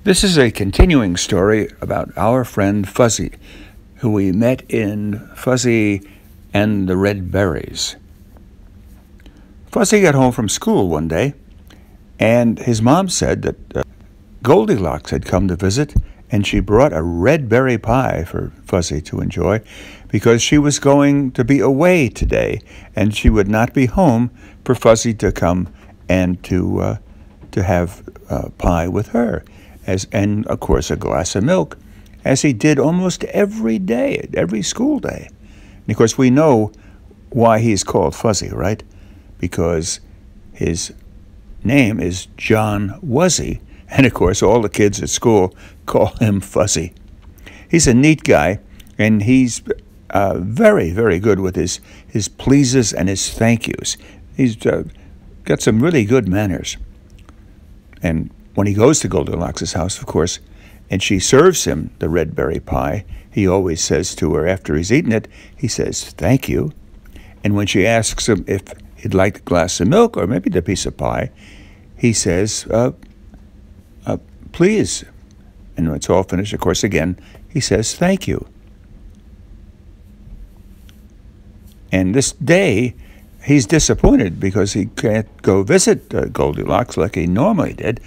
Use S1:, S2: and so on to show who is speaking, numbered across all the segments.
S1: This is a continuing story about our friend Fuzzy, who we met in Fuzzy and the Red Berries. Fuzzy got home from school one day, and his mom said that Goldilocks had come to visit, and she brought a red berry pie for Fuzzy to enjoy because she was going to be away today, and she would not be home for Fuzzy to come and to have pie with her. And, of course, a glass of milk, as he did almost every day, every school day. And, of course, we know why he's called Fuzzy, right? Because his name is John Wuzzy, and, of course, all the kids at school call him Fuzzy. He's a neat guy, and he's very, very good with his pleases and his thank yous. He's got some really good manners. And when he goes to Goldilocks' house, of course, and she serves him the red berry pie, he always says to her after he's eaten it, he says, "Thank you." And when she asks him if he'd like a glass of milk or maybe the piece of pie, he says, "Please." And when it's all finished, of course, again, he says, "Thank you." And this day, he's disappointed because he can't go visit Goldilocks like he normally did.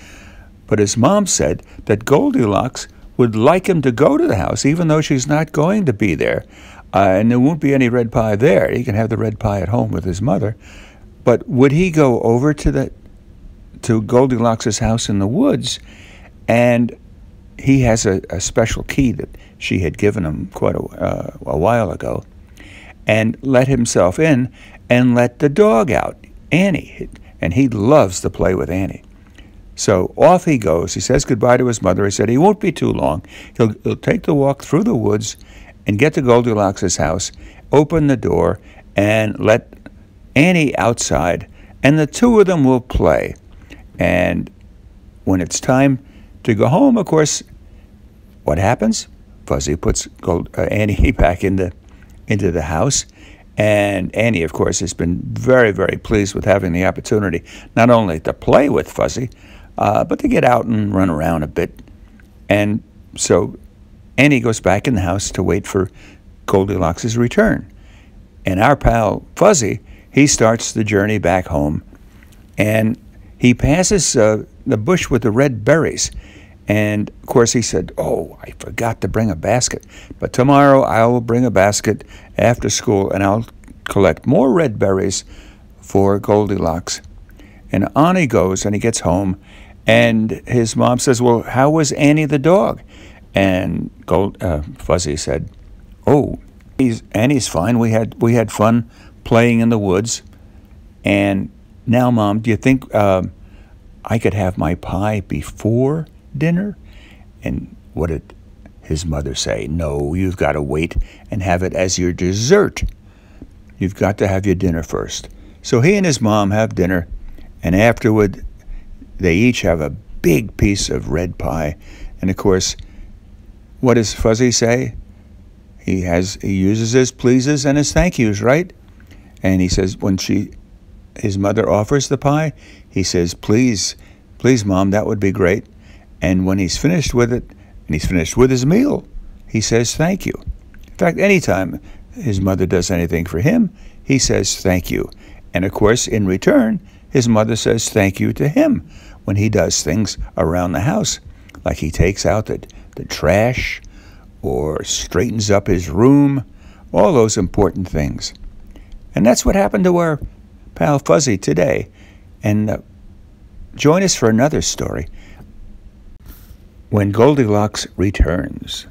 S1: But his mom said that Goldilocks would like him to go to the house, even though she's not going to be there. And there won't be any red pie there. He can have the red pie at home with his mother. But would he go over to Goldilocks' house in the woods? And he has a special key that she had given him quite a while ago, and let himself in and let the dog out, Annie. And he loves to play with Annie. So off he goes. He says goodbye to his mother. He said he won't be too long. He'll take the walk through the woods and get to Goldilocks' house, open the door, and let Annie outside, and the two of them will play. And when it's time to go home, of course, what happens? Fuzzy puts Annie back into the house. And Annie, of course, has been very, very pleased with having the opportunity not only to play with Fuzzy, but to get out and run around a bit. And so Annie goes back in the house to wait for Goldilocks' return. And our pal Fuzzy, he starts the journey back home. And he passes the bush with the red berries. And, of course, he said, "Oh, I forgot to bring a basket. But tomorrow I will bring a basket after school, and I'll collect more red berries for Goldilocks." And on he goes, and he gets home, and his mom says, "Well, how was Annie the dog?" And Fuzzy said, "Oh, Annie's fine. We had fun playing in the woods. And now, Mom, do you think I could have my pie before dinner?" And what did his mother say? "No, you've got to wait and have it as your dessert. You've got to have your dinner first." So he and his mom have dinner, and afterward they each have a big piece of red pie. And of course, what does Fuzzy say? He uses his pleases and his thank yous, right? And he says when his mother offers the pie, he says, "Please, please, Mom, that would be great." And when he's finished with it, and he's finished with his meal, he says thank you. In fact, anytime his mother does anything for him, he says thank you. And of course, in return, his mother says thank you to him when he does things around the house, like he takes out the trash or straightens up his room, all those important things. And that's what happened to our pal Fuzzy today. And join us for another story when Goldilocks returns.